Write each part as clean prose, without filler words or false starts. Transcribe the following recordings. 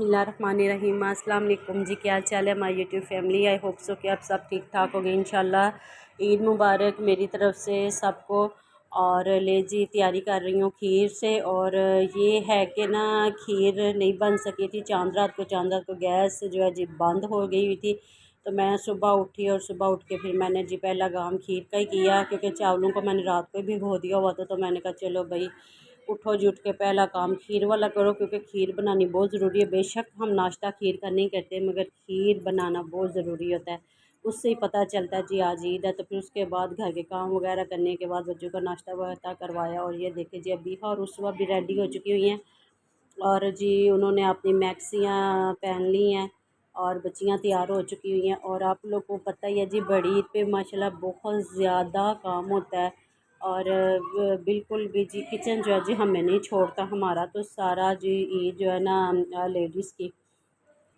बिस्मिल्लाहिर्रहमानिर्रहीम। अस्सलाम वालेकुम जी, क्या हाल चाल है हमारी YouTube family. I hope so कि आप सब ठीक ठाक हो गए इंशाल्लाह। ईद मुबारक मेरी तरफ से सबको। और ले जी तैयारी कर रही हूँ खीर से। और ये है कि ना खीर नहीं बन सकी थी चांद रात को गैस जो है जी बंद हो गई हुई थी। तो मैं सुबह उठी और सुबह उठ के फिर मैंने जी पहला काम खीर का ही किया, क्योंकि चावलों को मैंने रात को भी भिगो दिया हुआ था। तो मैंने कहा चलो भाई उठो जी, उठ के पहला काम खीर वाला करो, क्योंकि खीर बनानी बहुत ज़रूरी है। बेशक हम नाश्ता खीर का नहीं करते, मगर खीर बनाना बहुत ज़रूरी होता है। उससे ही पता चलता है जी आज ईद है। तो फिर उसके बाद घर के काम वगैरह करने के बाद बच्चों का नाश्ता वगैरह करवाया। और ये देखे जी अभी और उस वक्त भी रेडी हो चुकी हुई हैं। और जी उन्होंने अपनी मैक्सियाँ पहन ली हैं और बच्चियाँ तैयार हो चुकी हुई हैं। और आप लोग को पता ही है जी बड़ी ईद पे माशाल्लाह बहुत ज़्यादा काम होता है। और बिल्कुल भी जी किचन जो है जी हमें नहीं छोड़ता। हमारा तो सारा जी ईद जो है ना लेडीज़ की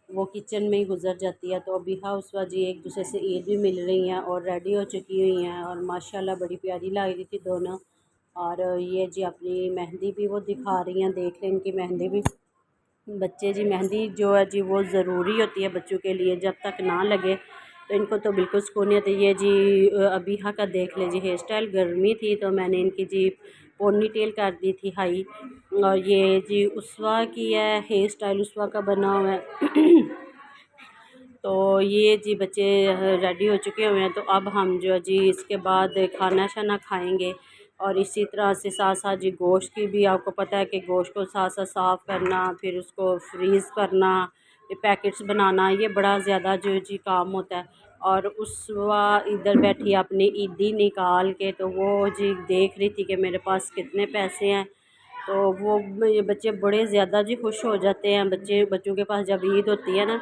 वो किचन में ही गुजर जाती है। तो अभी हाउस वाइफ जी एक दूसरे से ईद भी मिल रही हैं और रेडी हो चुकी हुई हैं। और माशाल्लाह बड़ी प्यारी लग रही थी दोनों। और ये जी अपनी मेहंदी भी वो दिखा रही हैं, देख लें इनकी मेहंदी भी। बच्चे जी मेहंदी जो है जी वो ज़रूरी होती है बच्चों के लिए, जब तक ना लगे तो इनको तो बिल्कुल सुकून नहीं होता। ये जी अभी हाँ का देख ले जी हेयर स्टाइल, गर्मी थी तो मैंने इनकी जी पोनी टेल कर दी थी हाई। और ये जी उसवा की है हेयर स्टाइल, उसवा का बना हुआ है। तो ये जी बच्चे रेडी हो चुके हुए हैं। तो अब हम जो है जी इसके बाद खाना शाना खाएंगे। और इसी तरह से साथ साथ जी गोश्त की भी आपको पता है कि गोश्त को साथ साथ साफ़ करना, फिर उसको फ्रीज़ करना, फिर पैकेट्स बनाना, ये बड़ा ज़्यादा जो जी काम होता है। और उस इधर बैठी अपनी ईदी निकाल के, तो वो जी देख रही थी कि मेरे पास कितने पैसे हैं। तो वो ये बच्चे बड़े ज़्यादा जी खुश हो जाते हैं। बच्चों के पास जब ईद होती है ना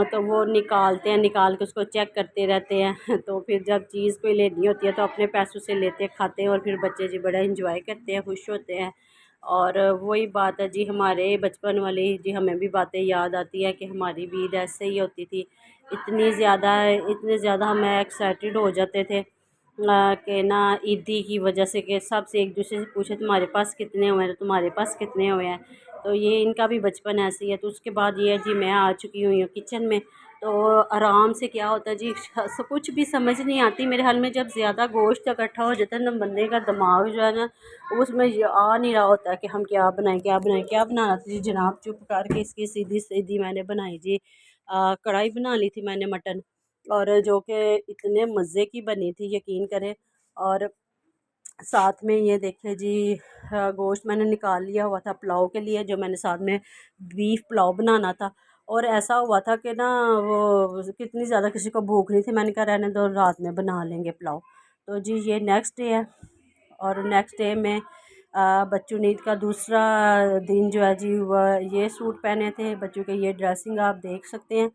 तो वो निकालते हैं, निकाल के उसको चेक करते रहते हैं। तो फिर जब चीज़ कोई लेनी होती है तो अपने पैसों से लेते खाते हैं। और फिर बच्चे जी बड़ा इंजॉय करते हैं, खुश होते हैं। और वही बात है जी हमारे बचपन वाली जी हमें भी बातें याद आती है कि हमारी भी ईद ऐसे ही होती थी। इतने ज़्यादा हम एक्साइटेड हो जाते थे कि ना ईदी की वजह से कि सबसे एक दूसरे से पूछे तुम्हारे पास कितने हुए हैं, तुम्हारे पास कितने हुए हैं। तो ये इनका भी बचपन ऐसे ही है। तो उसके बाद ये जी मैं आ चुकी हुई हूँ किचन में। तो आराम से क्या होता है जी सब कुछ भी समझ नहीं आती मेरे हाल में। जब ज़्यादा गोश्त इकट्ठा हो जाता है ना, बंदे का दिमाग जो है ना उसमें आ नहीं रहा होता है कि हम क्या बनाएं क्या बनाएं क्या बनाना। तो जी जनाब चुप करके इसकी सीधी सीधी मैंने बनाई जी कढ़ाई बना ली थी मैंने मटन। और जो कि इतने मज़े की बनी थी यकीन करें। और साथ में ये देखे जी गोश्त मैंने निकाल लिया हुआ था पुलाव के लिए, जो मैंने साथ में बीफ पुलाव बनाना था। और ऐसा हुआ था कि ना वो कितनी ज़्यादा किसी को भूख नहीं थी, मैंने कहा रहने दो रात में बना लेंगे पुलाव। तो जी ये नेक्स्ट डे है। और नेक्स्ट डे में बच्चों ने ईद का दूसरा दिन जो है जी वह ये सूट पहने थे। बच्चों के ये ड्रेसिंग आप देख सकते हैं।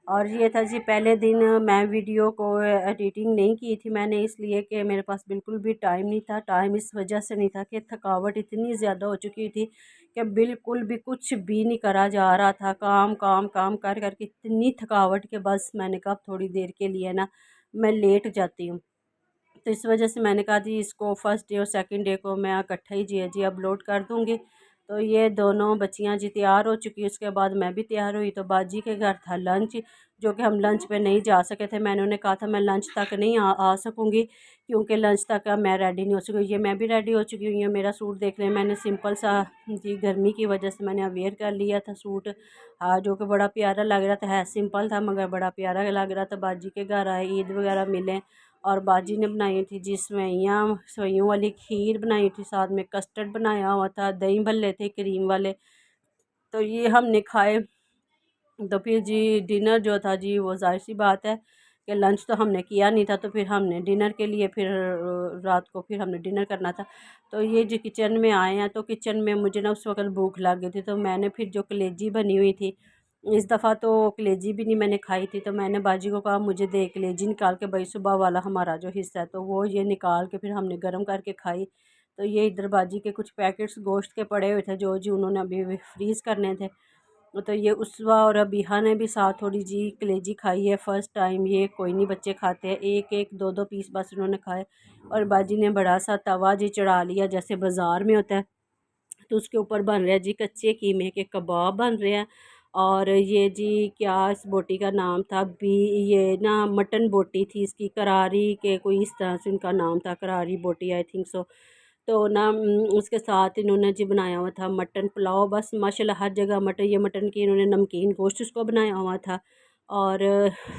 और ये था जी पहले दिन मैं वीडियो को एडिटिंग नहीं की थी मैंने, इसलिए कि मेरे पास बिल्कुल भी टाइम नहीं था। टाइम इस वजह से नहीं था कि थकावट इतनी ज़्यादा हो चुकी थी कि बिल्कुल भी कुछ भी नहीं करा जा रहा था। काम काम काम कर कर के इतनी थकावट के बस मैंने कहा अब थोड़ी देर के लिए ना मैं लेट जाती हूँ। तो इस वजह से मैंने कहा जी इसको फर्स्ट डे और सेकंड डे को मैं इकट्ठा ही जी अपलोड कर दूँगी। तो ये दोनों बच्चियां जी तैयार हो चुकी, उसके बाद मैं भी तैयार हुई। तो बाजी के घर था लंच, जो कि हम लंच पे नहीं जा सके थे। मैंने उन्हें कहा था मैं लंच तक नहीं आ सकूँगी, क्योंकि लंच तक मैं रेडी नहीं हो सकी। ये मैं भी रेडी हो चुकी हुई हूँ। मेरा सूट देख रहे हैं, मैंने सिंपल सा जी गर्मी की वजह से मैंने अवेयर कर लिया था सूट, जो कि बड़ा प्यारा लग रहा था। है सिंपल था मगर बड़ा प्यारा लग रहा था। बाजी के घर आए, ईद वगैरह मिले। और बाजी ने बनाई थी जी सेवइयाँ, सेवइयों वाली खीर बनाई थी, साथ में कस्टर्ड बनाया हुआ था, दही भल्ले थे क्रीम वाले। तो ये हमने खाए। तो फिर जी डिनर जो था जी वो ज़ाहिर सी बात है कि लंच तो हमने किया नहीं था, तो फिर हमने डिनर के लिए फिर रात को फिर हमने डिनर करना था। तो ये जो किचन में आए हैं, तो किचन में मुझे ना उस वक्त भूख लग गई थी। तो मैंने फिर जो कलेजी बनी हुई थी, इस दफ़ा तो कलेजी भी नहीं मैंने खाई थी। तो मैंने बाजी को कहा मुझे दे कलेजी निकाल के, भाई सुबह वाला हमारा जो हिस्सा है। तो वो ये निकाल के फिर हमने गर्म करके खाई। तो ये इधर बाजी के कुछ पैकेट्स गोश्त के पड़े हुए थे जो जी उन्होंने अभी फ्रीज़ करने थे। तो ये उसवा और अबीहा ने भी साथ थोड़ी जी कलेजी खाई है फर्स्ट टाइम। ये कोई नहीं बच्चे खाते हैं, एक एक दो दो पीस बस उन्होंने खाए। और बाजी ने बड़ा सा तवा जी चढ़ा लिया जैसे बाज़ार में होता है। तो उसके ऊपर बन रहा है जी कच्चे कीमे के कबाब बन रहे हैं। और ये जी क्या इस बोटी का नाम था बी, ये ना मटन बोटी थी इसकी, करारी के कोई इस तरह से उनका नाम था, करारी बोटी आई थिंक सो। तो ना उसके साथ इन्होंने जी बनाया हुआ था मटन पुलाव। बस माशाल्लाह हर जगह मटन, ये मटन की इन्होंने नमकीन गोश्त उसको बनाया हुआ था, और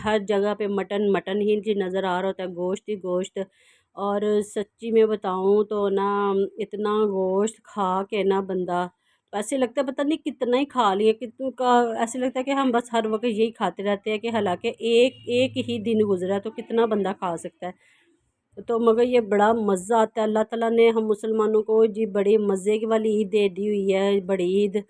हर जगह पे मटन मटन ही जी नज़र आ रहा होता है, गोश्त ही गोश्त। और सच्ची में बताऊँ तो ना इतना गोश्त खा के ना बंदा ऐसे लगता है पता नहीं कितना ही खा लिया, कितने का ऐसे लगता है कि हम बस हर वक्त यही खाते रहते हैं, कि हालांकि एक एक ही दिन गुजरा तो कितना बंदा खा सकता है। तो मगर ये बड़ा मज़ा आता है, अल्लाह ताला ने हम मुसलमानों को जी बड़ी मज़े की वाली ईद दे दी हुई है, बड़ी ईद,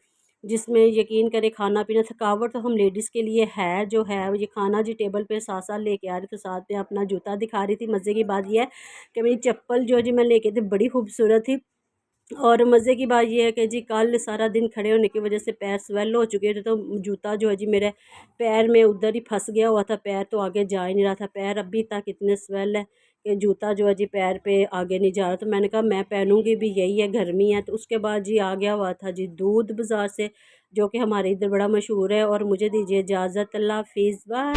जिसमें यकीन करें खाना पीना, थकावट तो हम लेडीज़ के लिए है जो है, ये खाना जी टेबल पे साथ साथ लेके आ रही, तो साथ में अपना जूता दिखा रही थी। मज़े की बात यह है कि मेरी चप्पल जो जी मैं लेके थी बड़ी खूबसूरत थी। और मज़े की बात ये है कि जी कल सारा दिन खड़े होने की वजह से पैर स्वेल हो चुके थे, तो जूता जो है जी मेरे पैर में उधर ही फंस गया हुआ था, पैर तो आगे जा ही नहीं रहा था, पैर अभी तक इतने स्वेल है कि जूता जो है जी पैर पे आगे नहीं जा रहा। तो मैंने कहा मैं पहनूंगी भी, यही है गर्मी है। तो उसके बाद जी आ गया हुआ था जी दूध बाज़ार से, जो कि हमारे इधर बड़ा मशहूर है। और मुझे दीजिए इजाज़त, अल्लाह हाफिज़, बाय।